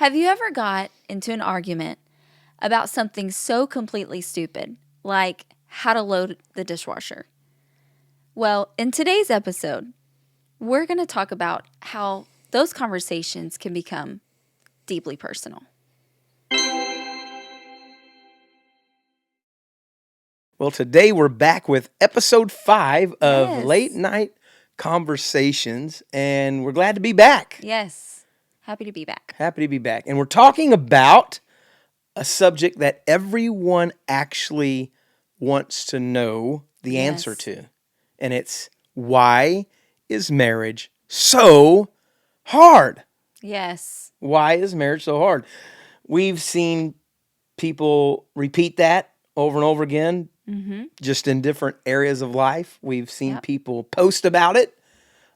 Have you ever got into an argument about something so completely stupid, like how to load the dishwasher? Well, in today's episode, we're going to talk about how those conversations can become deeply personal. Well, today we're back with episode 5 of Yes. Late Night Conversations, and we're glad to be back. Yes. Happy to be back. Happy to be back. And we're talking about a subject that everyone actually wants to know the answer Yes. to. And it's, why is marriage so hard? Yes. Why is marriage so hard? We've seen people repeat that over and over again, just in different areas of life. We've seen Yep. people post about it.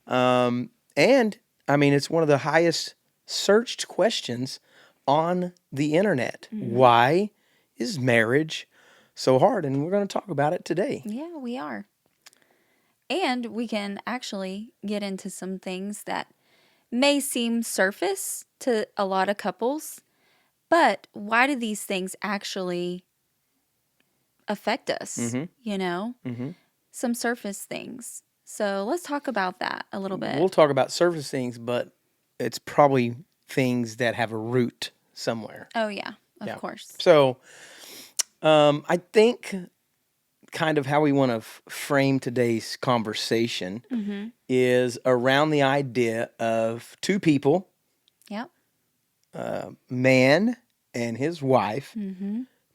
And, I mean, it's one of the highest searched questions on the internet. Why is marriage so hard? And we're going to talk about it today. Yeah, we are. And we can actually get into some things that may seem surface to a lot of couples, but why do these things actually affect us? You know, some surface things. So let's talk about that a little bit. We'll talk about surface things, but it's probably things that have a root somewhere. Oh, yeah, of course. So I think kind of how we want to frame today's conversation is around the idea of two people, Yep. man and his wife,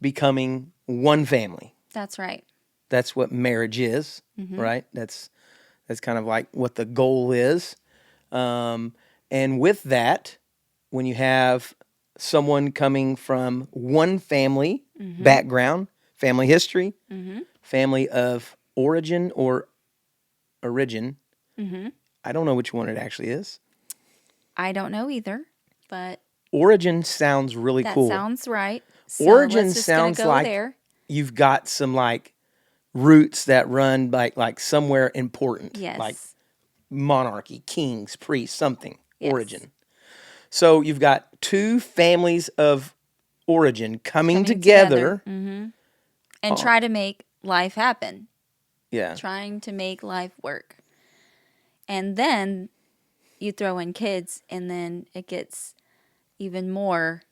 becoming one family. That's right. That's what marriage is, right? That's kind of like what the goal is. And with that, when you have someone coming from one family background, family history, family of origin or origin, I don't know which one it actually is. I don't know either, but Origin sounds really that cool. sounds right. So Origin let's just gonna sounds go like there. you've got some like roots that run like somewhere important, Yes. like monarchy, kings, priests, something. Yes. Origin. So you've got two families of origin coming together. And try to make life happen. Yeah. Trying to make life work. And then you throw in kids, and then it gets even more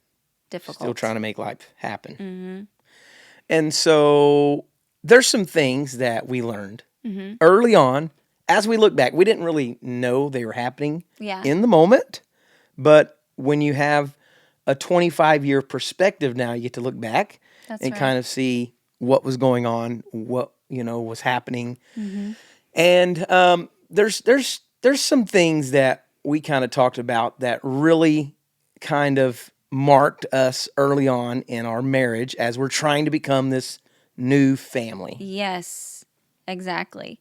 difficult. Still trying to make life happen. And so there's some things that we learned early on. As we look back, we didn't really know they were happening in the moment. But when you have a 25-year perspective now, you get to look back and kind of see what was going on, what, was happening. And there's some things that we kind of talked about that really kind of marked us early on in our marriage as we're trying to become this new family. Yes, exactly.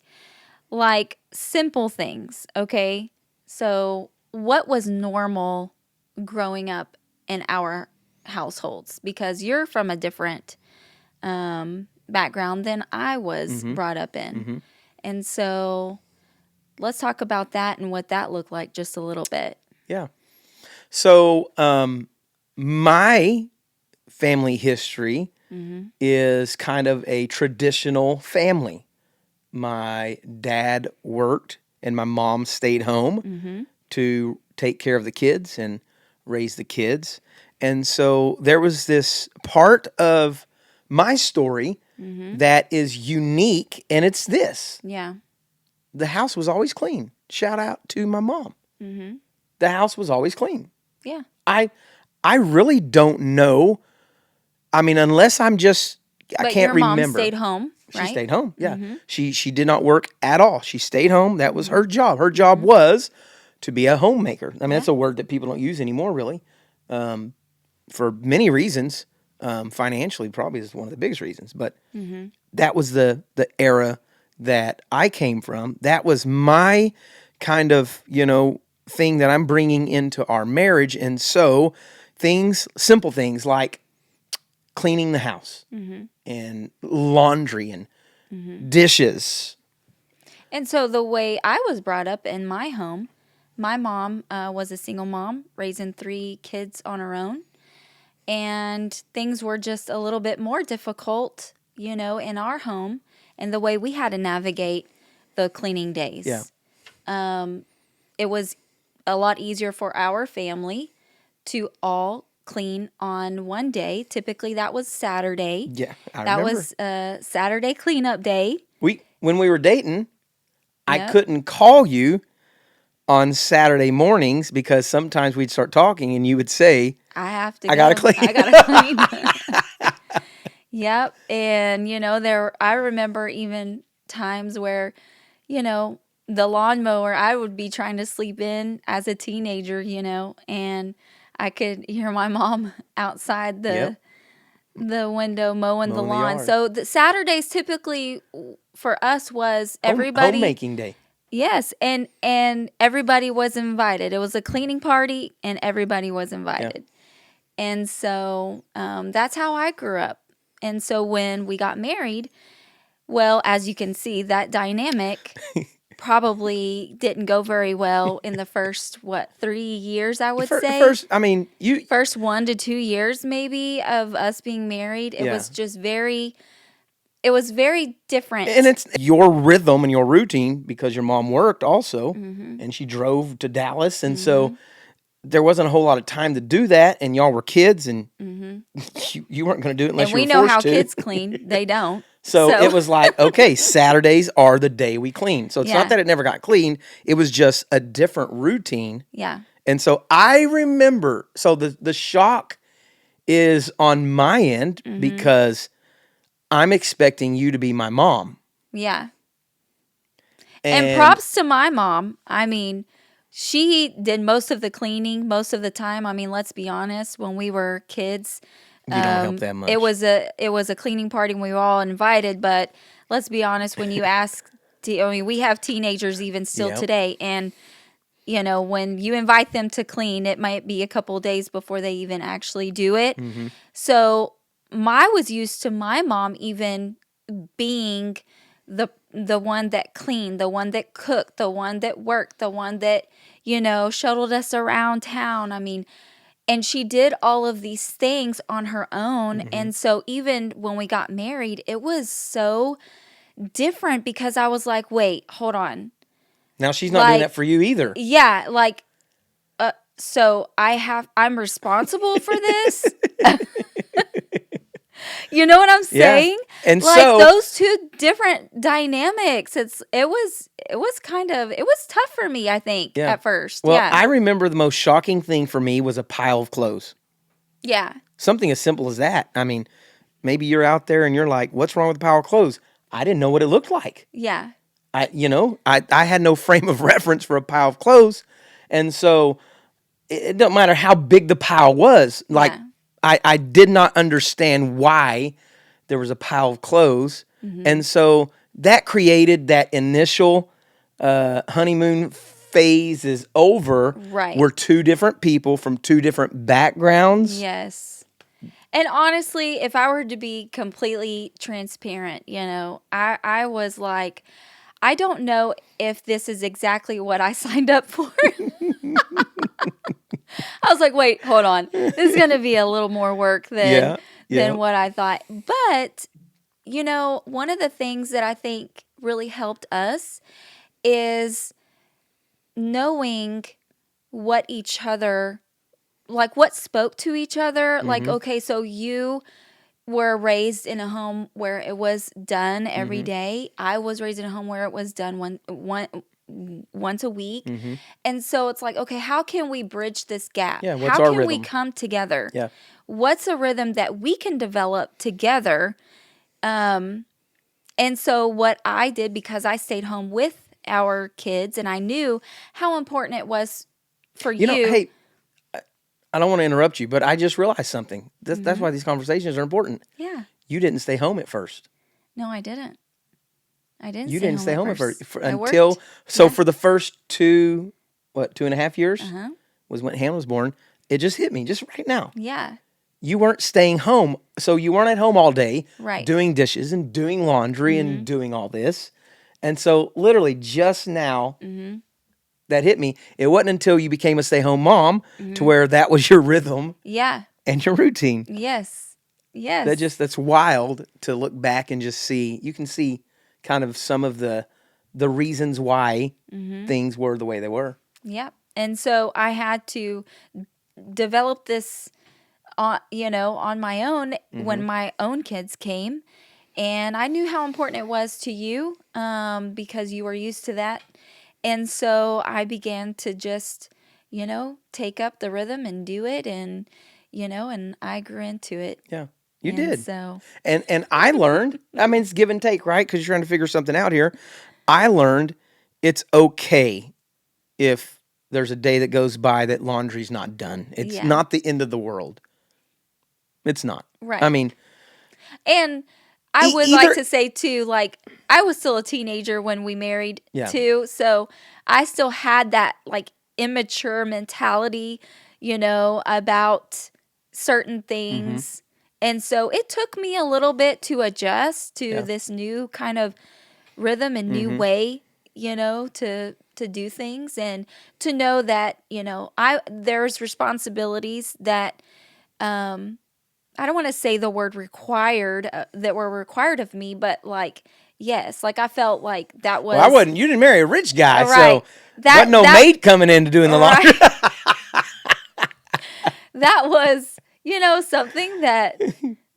Like simple things, okay? So what was normal growing up in our households? Because you're from a different background than I was brought up in. And so let's talk about that and what that looked like just a little bit. Yeah. So my family history is kind of a traditional family. My dad worked and my mom stayed home to take care of the kids and raise the kids. And so there was this part of my story that is unique, and it's this. Yeah. The house was always clean. Shout out to my mom. The house was always clean. Yeah. I really don't know. I mean, unless I But can't your mom remember. stayed home, right? She stayed home. Yeah. She did not work at all. She stayed home. That was her job. Her job was to be a homemaker. I mean, that's a word that people don't use anymore, really, for many reasons. Financially, probably is one of the biggest reasons. But that was the era that I came from. That was my kind of, thing that I'm bringing into our marriage. And so simple things like cleaning the house and laundry and dishes. And so the way I was brought up in my home, my mom was a single mom, raising 3 kids on her own. And things were just a little bit more difficult, in our home and the way we had to navigate the cleaning days. Yeah. It was a lot easier for our family to all clean on one day. Typically, that was Saturday. Yeah, I that remember. was Saturday cleanup day. When we were dating, I Yep. couldn't call you on Saturday mornings because sometimes we'd start talking and you would say, I have to I go. gotta clean. I gotta clean. Yep. And, I remember even times where, the lawnmower, I would be trying to sleep in as a teenager, and I could hear my mom outside Yep. the window mowing the Mowing the lawn. yard. So the Saturdays typically for us was Home everybody. homemaking day. Yes, and everybody was invited. It was a cleaning party, and everybody was invited. And so that's how I grew up. And so when we got married, well, as you can see, that dynamic probably didn't go very well in the first, 3 years, I would say. First, First 1 to 2 years maybe of us being married. It Yeah. was just it was very different. And it's your rhythm and your routine because your mom worked also, Mm-hmm. and she drove to Dallas, and so there wasn't a whole lot of time to do that, and y'all were kids, and you weren't going to do it unless Mm-hmm. And you were we know forced how to. kids clean. They don't. So it was like, okay, Saturdays are the day we clean. So it's Yeah. not that it never got cleaned. It was just a different routine. Yeah. And so I remember, so the shock is on my end because I'm expecting you to be my mom. Yeah. And props to my mom. I mean, she did most of the cleaning most of the time. I mean, let's be honest, when we were kids, you don't help that much. it was a cleaning party and we were all invited, but let's be honest, when you ask we have teenagers even still Yep. today, and when you invite them to clean, it might be a couple of days before they even actually do it. Mm-hmm. So I was used to my mom even being the one that cleaned, the one that cooked, the one that worked, the one that, shuttled us around town. I mean, and she did all of these things on her own. And so even when we got married, it was so different because I was like, wait, hold on. Now she's not doing that for you either. Yeah, so I'm responsible for this. You know what I'm saying? Yeah. And like so those two different dynamics. It was tough for me, I think, at first. Well, yeah. I remember the most shocking thing for me was a pile of clothes. Yeah. Something as simple as that. I mean, maybe you're out there and you're like, what's wrong with a pile of clothes? I didn't know what it looked like. Yeah. I had no frame of reference for a pile of clothes. And so it doesn't matter how big the pile was. Like, Yeah. I did not understand why there was a pile of clothes. And so that created that initial honeymoon phase is over. Right. We're two different people from two different backgrounds. Yes. And honestly, if I were to be completely transparent, I was like, I don't know if this is exactly what I signed up for. I was like, wait, hold on. This is going to be a little more work than what I thought. But, one of the things that I think really helped us is knowing what each other, like what spoke to each other. Like, okay, so you were raised in a home where it was done every day. I was raised in a home where it was done once a week. And so it's like, okay, how can we bridge this gap? Yeah, what's how our can we rhythm? come together? Yeah. What's a rhythm that we can develop together? And so what I did, because I stayed home with our kids and I knew how important it was for you. Hey, I don't want to interrupt you, but I just realized something. That's why these conversations are important. Yeah. You didn't stay home at first. No, I didn't. You didn't stay home at first I until worked. for the first 2.5 years was when Hannah was born. It just hit me just right now. Yeah. You weren't staying home, so you weren't at home all day, Right. doing dishes and doing laundry and doing all this. And so, literally, just now, that hit me. It wasn't until you became a stay-home mom Mm-hmm. to where that was your rhythm Yeah. and your routine. Yes. Yes. That's wild to look back and just see. You can see kind of some of the reasons why things were the way they were. Yep. And so I had to develop this on on my own when my own kids came, and I knew how important it was to you because you were used to that. And so I began to just, take up the rhythm and do it, and and I grew into it. Yeah. You And did. so And I learned, I mean, it's give and take, right? Because you're trying to figure something out here. I learned it's okay if there's a day that goes by that laundry's not done. It's not the end of the world. It's not. Right. I mean, and I would like to say too, like, I was still a teenager when we married too, so I still had that like immature mentality, about certain things. And so it took me a little bit to adjust to this new kind of rhythm and new way, to do things, and to know that, there's responsibilities that I don't want to say the word required, that were required of me, but like, yes, like I felt like that was. Well, you didn't marry a rich guy, right. So wasn't no maid coming in to doing the laundry. That was, something that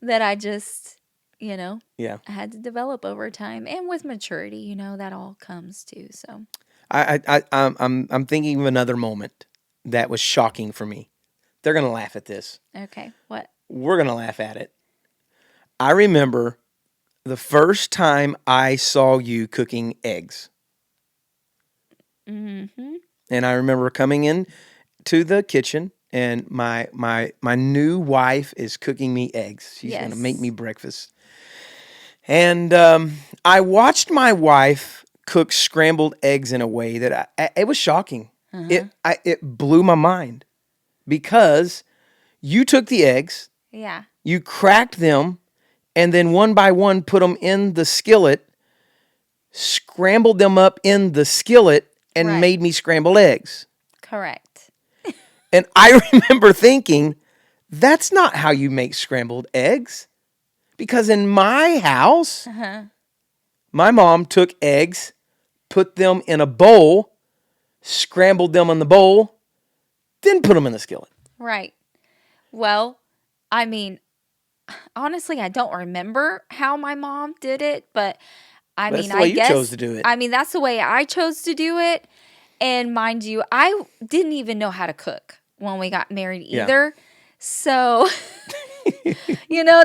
I just, I had to develop over time, and with maturity, that all comes too. So I'm thinking of another moment that was shocking for me. They're gonna laugh at this. Okay, what? We're gonna laugh at it. I remember the first time I saw you cooking eggs. Mm-hmm. And I remember coming in to the kitchen, and my new wife is cooking me eggs. She's going to make me breakfast. And I watched my wife cook scrambled eggs in a way that it was shocking. It blew my mind because you took the eggs, you cracked them, and then one by one put them in the skillet, scrambled them up in the skillet, and made me scrambled eggs. Correct. And I remember thinking, that's not how you make scrambled eggs. Because in my house, my mom took eggs, put them in a bowl, scrambled them in the bowl, then put them in the skillet. Right. Well, I mean, honestly, I don't remember how my mom did it, but I That's mean, the way I you guess chose to do it. I mean, that's the way I chose to do it. And mind you, I didn't even know how to cook when we got married either. So, there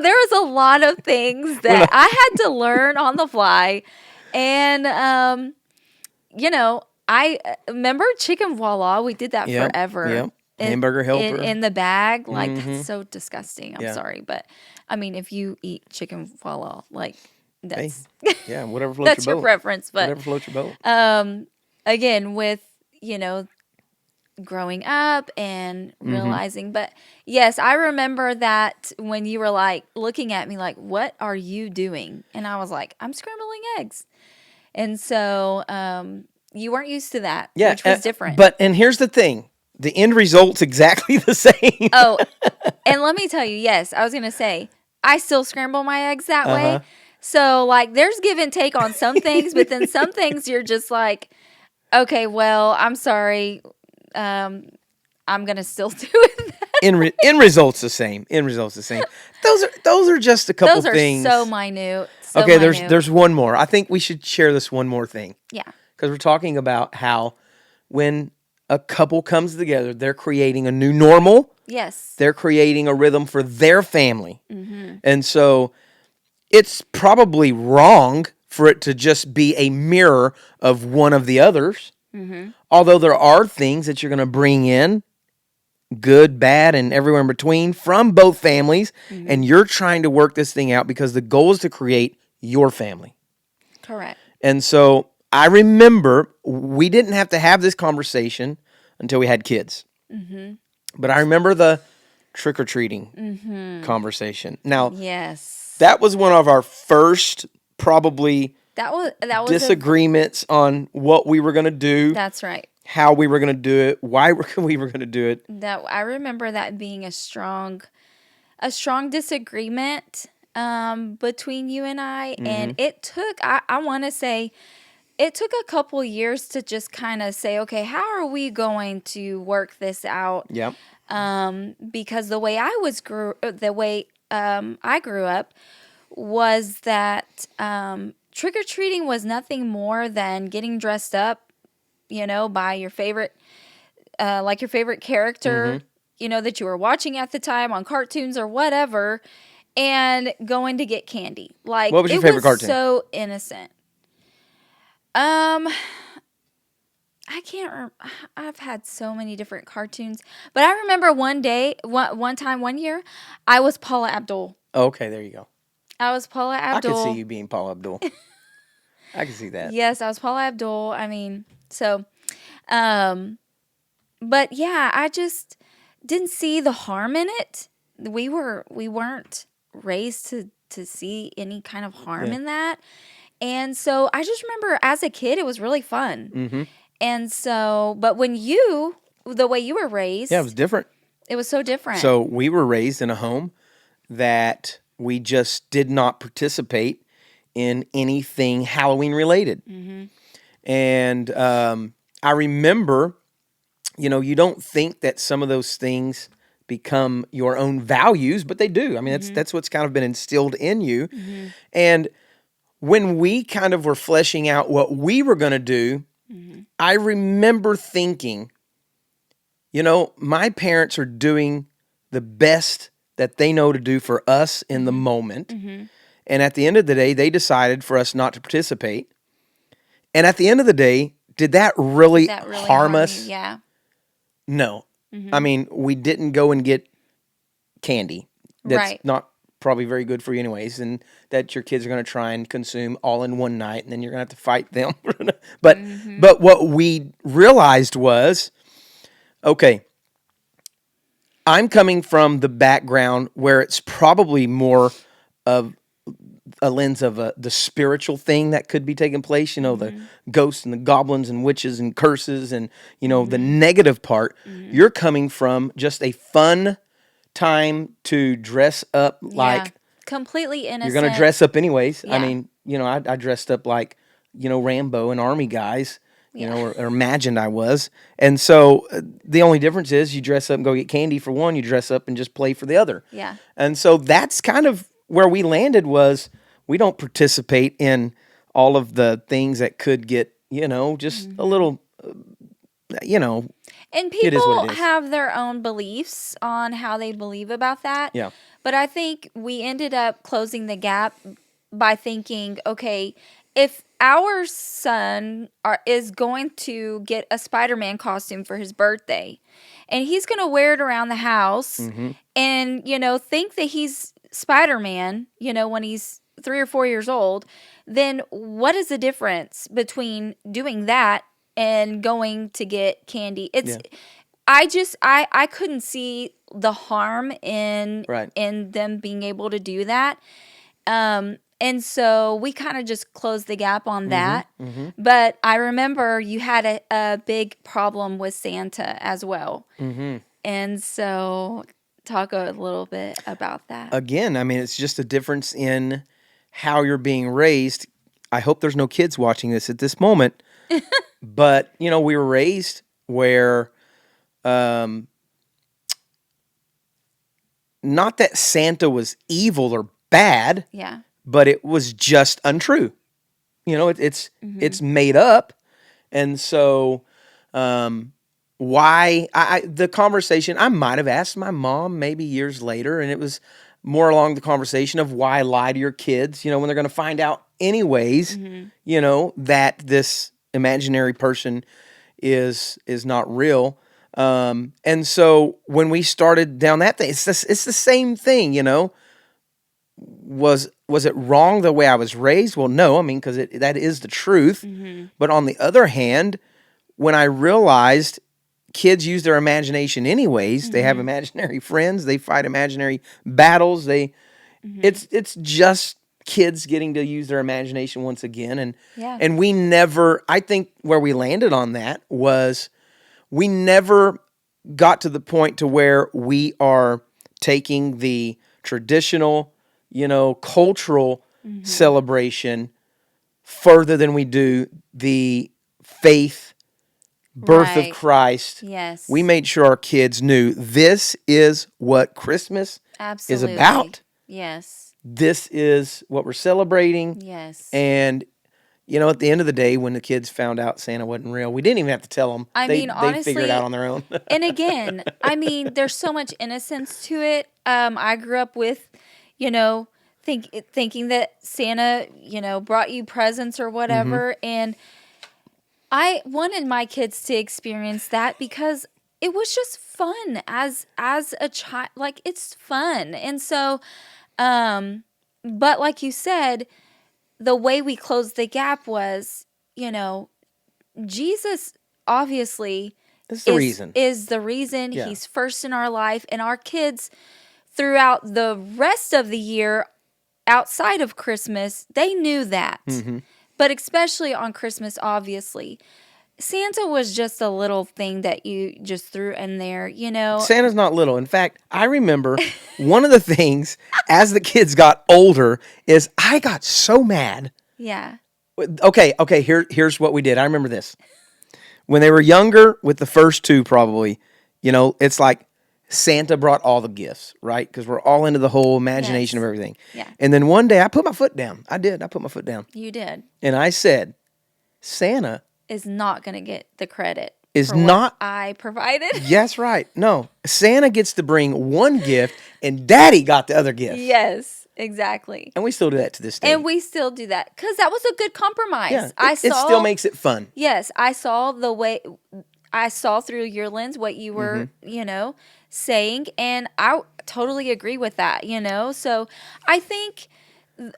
was a lot of things that I had to learn on the fly. And, I remember chicken voila. We did that forever. Yep. Hamburger helper. In the bag. Like, that's so disgusting. I'm sorry. But, I mean, if you eat chicken voila, like, that's... Hey, whatever floats that's your boat. your preference. But whatever floats your boat. Again, with, growing up and realizing. But yes, I remember that when you were like looking at me like, what are you doing? And I was like, I'm scrambling eggs. And so you weren't used to that, which was different. And here's the thing. The end result's exactly the same. Oh, and let me tell you, yes, I was going to say, I still scramble my eggs that way. So like there's give and take on some things, but then some things you're just like, okay, well, I'm sorry. I'm gonna still do it. End results the same. Those are just a couple things. Those are so minute. Okay, there's one more. I think we should share this one more thing. Yeah. Because we're talking about how when a couple comes together, they're creating a new normal. Yes. They're creating a rhythm for their family. And so it's probably wrong for it to just be a mirror of one of the others. Although there are things that you're going to bring in, good, bad, and everywhere in between from both families. And you're trying to work this thing out because the goal is to create your family. Correct. And so I remember we didn't have to have this conversation until we had kids. But I remember the trick-or-treating conversation. Now, yes, that was one of our first probably that was disagreements on what we were going to do. That's right. how we were going to do it, why we were going to do it. That I remember that being a strong disagreement between you and I, and it took I want to say it took a couple years to just kind of say, okay, how are we going to work this out? Yep. Because the way I grew up was that trick or treating was nothing more than getting dressed up, by your favorite, like your favorite character, that you were watching at the time on cartoons or whatever, and going to get candy. Like, what was your favorite cartoon? So innocent. I can't. I've had so many different cartoons, but I remember one year, I was Paula Abdul. Okay, there you go. I was Paula Abdul. I could see you being Paula Abdul. I can see that. Yes, I was Paula Abdul. I mean, so, but yeah, I just didn't see the harm in it. We weren't raised to see any kind of harm in that, and so I just remember as a kid, it was really fun. Mm-hmm. And so, but when the way you were raised, yeah, it was different. It was so different. So we were raised in a home that we just did not participate in anything Halloween related. Mm-hmm. And I remember, you don't think that some of those things become your own values, but they do. I mean, that's what's kind of been instilled in you. Mm-hmm. And when we kind of were fleshing out what we were going to do, I remember thinking, my parents are doing the best that they know to do for us in the moment. Mm-hmm. And at the end of the day, they decided for us not to participate. And at the end of the day, did that really harm us? Yeah. No. Mm-hmm. I mean, we didn't go and get candy. That's not probably very good for you anyways, and that your kids are going to try and consume all in one night, and then you're going to have to fight them. But what we realized was, okay, I'm coming from the background where it's probably more of a lens of the spiritual thing that could be taking place, the ghosts and the goblins and witches and curses and, the negative part. You're coming from just a fun time to dress up like completely innocent. You're going to dress up anyways. Yeah. I mean, I dressed up like, Rambo and Army guys, or imagined I was. And so the only difference is you dress up and go get candy for one, you dress up and just play for the other. Yeah. And so that's kind of where we landed was we don't participate in all of the things that could get, just a little, And people have their own beliefs on how they believe about that. Yeah. But I think we ended up closing the gap by thinking, okay, if our son is going to get a Spider-Man costume for his birthday, and he's going to wear it around the house and, think that he's Spider-Man, when he's 3 or 4 years old, then what is the difference between doing that and going to get candy? I couldn't see the harm in them being able to do that. And so we kind of just closed the gap on that. Mm-hmm. But I remember you had a big problem with Santa as well. Mm-hmm. And so talk a little bit about that. Again, I mean, it's just a difference in how you're being raised. I hope there's no kids watching this at this moment. But, we were raised where not that Santa was evil or bad. Yeah. But it was just untrue. It's made up. And so why the conversation, I might have asked my mom maybe years later, and it was more along the conversation of why lie to your kids, when they're going to find out anyways, that this imaginary person is not real. And so when we started down that thing, it's the same thing, Was it wrong the way I was raised? Well, no, I mean, because that is the truth. Mm-hmm. But on the other hand, when I realized kids use their imagination anyways, they have imaginary friends, they fight imaginary battles, it's just kids getting to use their imagination once again. And we never, I think where we landed on that was we never got to the point to where we are taking the traditional, cultural celebration further than we do the faith birth of Right. Christ. Yes. We made sure our kids knew this is what Christmas is Absolutely. about. Yes. This is what we're celebrating. Yes. And at the end of the day, when the kids found out Santa wasn't real, we didn't even have to tell them. I mean, They figured it honestly, out on their own. and again, I mean, there's so much innocence to it. I grew up with, you know, thinking that Santa, brought you presents or whatever, and I wanted my kids to experience that because it was just fun as a child. Like, it's fun, and so, but like you said, the way we closed the gap was, Jesus obviously That's the reason. is the reason. Yeah. He's first in our life, and our kids throughout the rest of the year outside of Christmas, they knew that. But especially on Christmas, obviously. Santa was just a little thing that you just threw in there, Santa's not little. In fact, I remember one of the things as the kids got older is I got so mad. Yeah. Okay, here's what we did. I remember this. When they were younger, with the first two probably, it's like Santa brought all the gifts, right? Because we're all into the whole imagination Yes. of everything. Yeah. And then one day I put my foot down. I did. I put my foot down. You did. And I said, Santa Is not going to get the credit is for not. what I provided. Yes, right. No, Santa gets to bring one gift, and Daddy got the other gift. Yes, exactly. And we still do that to this day. And we still do that because that was a good compromise. Yeah, it still makes it fun. Yes, I saw through your lens what you were, saying, and I totally agree with that, So I think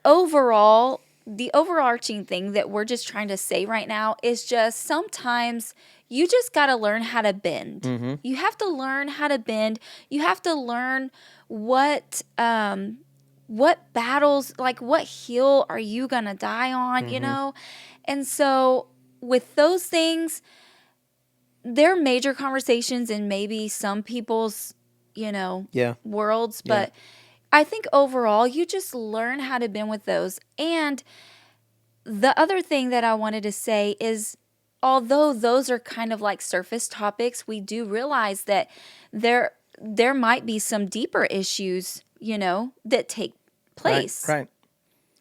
overall, the overarching thing that we're just trying to say right now is just sometimes you just got to learn how to bend. You have to learn how to bend. You have to learn what battles, like what hill are you going to die on, And so with those things, they're major conversations in maybe some people's, worlds, but I think overall you just learn how to bend with those. And the other thing that I wanted to say is, although those are kind of like surface topics, we do realize that there might be some deeper issues, that take place. Right.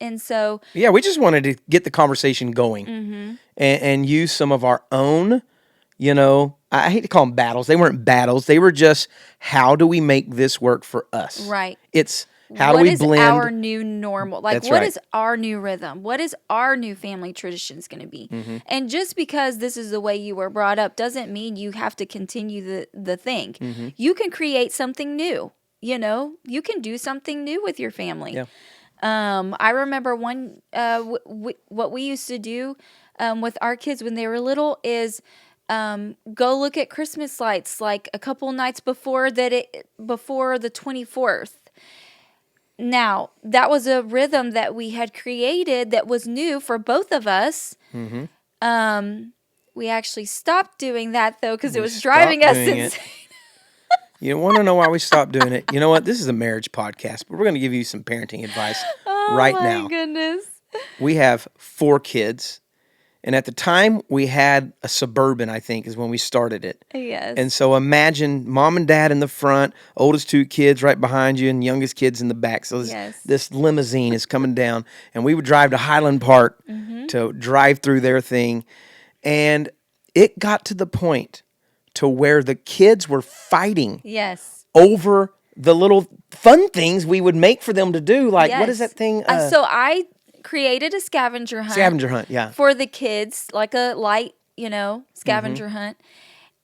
And so, yeah, we just wanted to get the conversation going and use some of our own, I hate to call them battles. They weren't battles. They were just, how do we make this work for us? right. It's how do we blend? What is our new normal? Like, That's what right. is our new rhythm? What is our new family traditions going to be? And just because this is the way you were brought up doesn't mean you have to continue the thing. You can create something new. You can do something new with your family. Yeah. I remember what we used to do with our kids when they were little is go look at Christmas lights like a couple nights before the 24th. Now, that was a rhythm that we had created that was new for both of us. We actually stopped doing that, though, because it was driving us insane. You want to know why we stopped doing it? You know what? This is a marriage podcast, but we're going to give you some parenting advice right now. Oh, my goodness. We have 4 kids. And at the time, we had a Suburban, I think, is when we started it. Yes. And so imagine mom and dad in the front, oldest 2 kids right behind you, and youngest kids in the back. So this limousine is coming down. And we would drive to Highland Park to drive through their thing. And it got to the point to where the kids were fighting over the little fun things we would make for them to do. Like, what is that thing? So I created a scavenger hunt. Scavenger hunt, yeah. For the kids, like a light, scavenger hunt.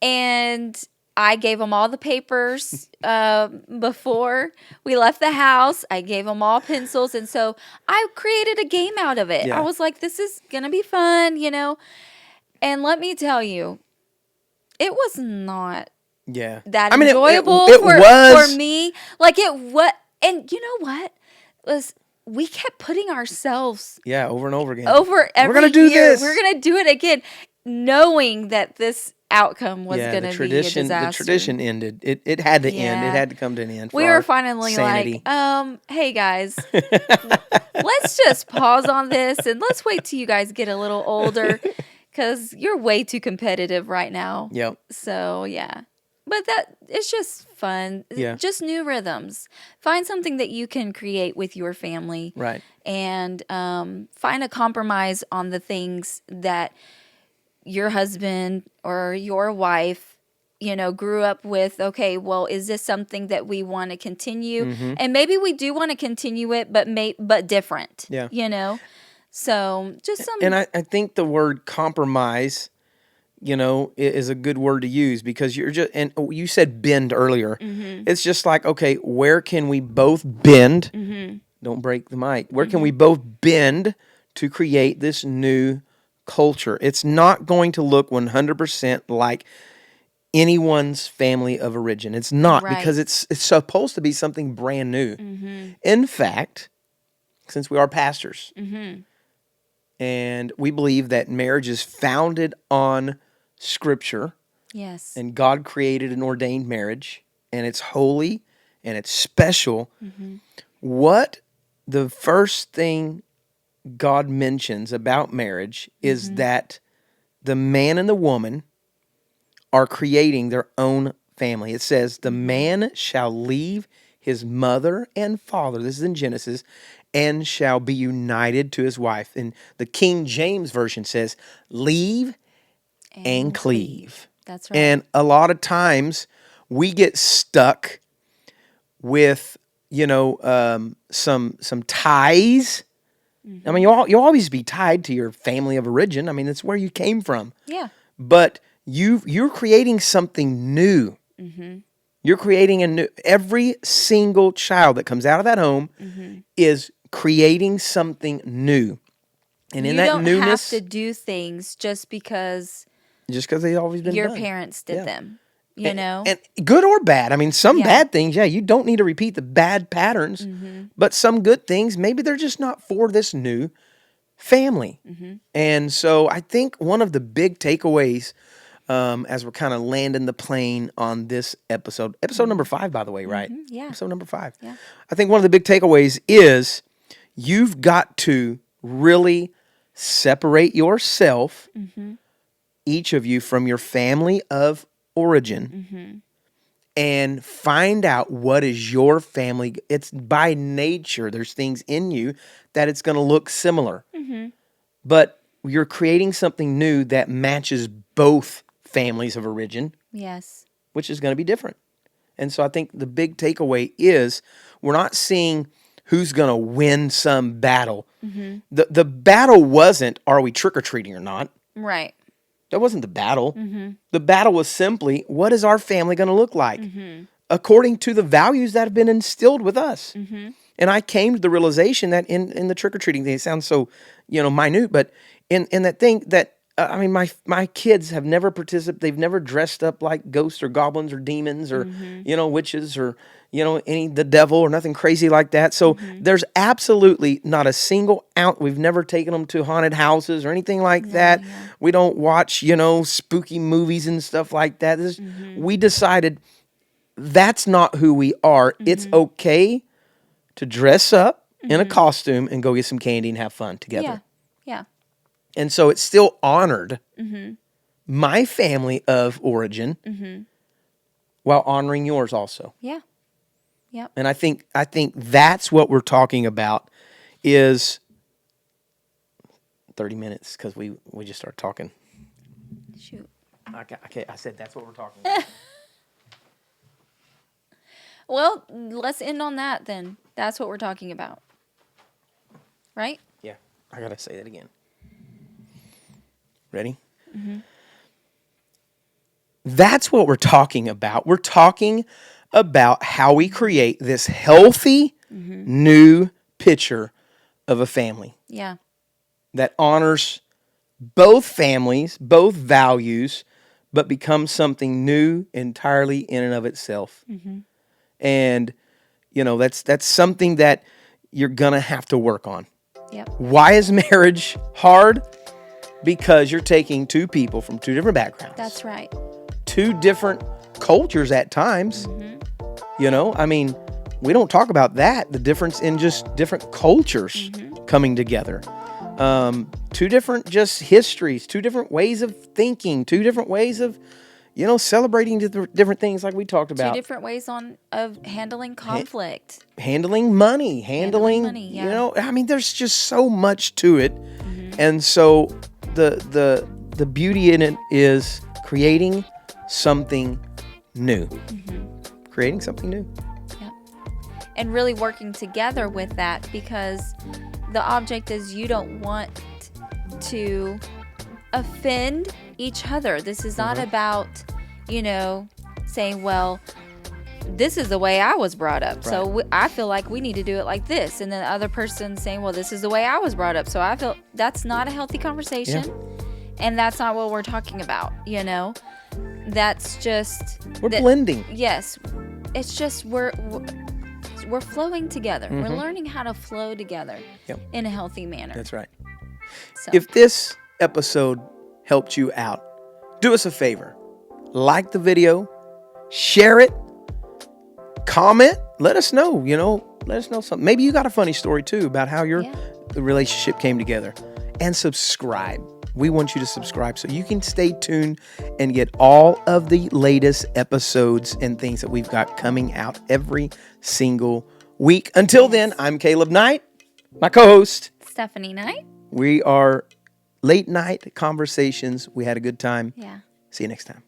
And I gave them all the papers before we left the house. I gave them all pencils. And so I created a game out of it. Yeah. I was like, this is going to be fun, And let me tell you, it was not that enjoyable for me. Like and you know what? We kept putting ourselves over and over again. Over every We're gonna do year. this. We're gonna do it again. knowing that this outcome was Yeah, going to be a disaster. The tradition ended. It had to end. It had to come to an end for we our were finally sanity. like, hey guys, let's just pause on this and let's wait till you guys get a little older because you're way too competitive right now. Yep. So yeah. But it's just fun. Yeah. Just new rhythms. Find something that you can create with your family. Right. And find a compromise on the things that your husband or your wife, grew up with. Okay, well, is this something that we want to continue? Mm-hmm. And maybe we do want to continue it, but different. Yeah. So just some. And I think the word compromise, is a good word to use because and you said bend earlier. Mm-hmm. It's just like, okay, where can we both bend? Mm-hmm. Don't break the mic. Where can we both bend to create this new culture? It's not going to look 100% like anyone's family of origin. It's not, because it's supposed to be something brand new. Mm-hmm. In fact, since we are pastors, Mm-hmm. and we believe that marriage is founded on Scripture. Yes. And God created an ordained marriage, and it's holy and it's special. Mm-hmm. What the first thing God mentions about marriage is that the man and the woman are creating their own family. It says, the man shall leave his mother and father. This is in Genesis. And shall be united to his wife. And the King James Version says, leave and cleave. That's right. And a lot of times we get stuck with, some ties. I mean, you'll always be tied to your family of origin. I mean, it's where you came from. Yeah. But you're creating something new. Mm-hmm. You're creating a new. Every single child that comes out of that home is creating something new, and in that newness, you don't have to do things just because they've always been your done. parents did them. And good or bad. I mean, some bad things, you don't need to repeat the bad patterns, but some good things, maybe they're just not for this new family. And so I think one of the big takeaways, as we're kind of landing the plane on this episode number 5, by the way, right? Yeah. Episode number 5. Yeah. I think one of the big takeaways is you've got to really separate yourself, each of you, from your family of origin, and find out what is your family. It's by nature, there's things in you that it's going to look similar. But you're creating something new that matches both families of origin. Yes. Which is going to be different. And so I think the big takeaway is we're not seeing who's going to win some battle. The battle wasn't, are we trick-or-treating or not? Right. That wasn't the battle. The battle was simply, what is our family going to look like? According to the values that have been instilled with us. And I came to the realization that in the trick-or-treating thing, it sounds so, minute, but in that thing that, my kids have never participated. They've never dressed up like ghosts or goblins or demons or, witches or, the devil or nothing crazy like that. So there's absolutely not a single ounce. We've never taken them to haunted houses or anything like that. Yeah. We don't watch, spooky movies and stuff like that. We decided that's not who we are. It's okay to dress up in a costume and go get some candy and have fun together. Yeah. And so it still honored my family of origin while honoring yours also. Yeah. Yep. And I think that's what we're talking about is 30 minutes because we just started talking. Shoot. Okay, I said that's what we're talking about. Well, let's end on that then. That's what we're talking about. Right? Yeah. I got to say that again. Ready? That's what we're talking about. We're talking about how we create this healthy, new picture of a family. Yeah. That honors both families, both values, but becomes something new entirely in and of itself. And, that's something that you're going to have to work on. Yep. Why is marriage hard? because you're taking two people from two different backgrounds. That's right. Two different cultures at times. You know, I mean, we don't talk about that, the difference in just different cultures coming together. Two different just histories, two different ways of thinking, two different ways of, you know, celebrating different things like we talked about. Two different ways of handling conflict. Handling money, money, yeah. You know, I mean, there's just so much to it. And so the beauty in it is creating something new. Creating something new. Yep. And really working together with that, because the object is you don't want to offend each other. This is not about, you know, saying, well, this is the way I was brought up, right, so I feel like we need to do it like this. And then the other person saying, well, this is the way I was brought up, so I feel that's not a healthy conversation. And that's not what we're talking about, you know. That's just... We're blending. Yes. It's just we're flowing together. We're learning how to flow together in a healthy manner. That's right. So. If this episode helped you out, do us a favor. Like the video. Share it. Comment. Let us know, you know. Let us know something. Maybe you got a funny story, too, about how your relationship came together. And subscribe. We want you to subscribe so you can stay tuned and get all of the latest episodes and things that we've got coming out every single week. Until then, I'm Caleb Knight, my co-host. Stephanie Knight. We are Late Night Conversations. We had a good time. Yeah. See you next time.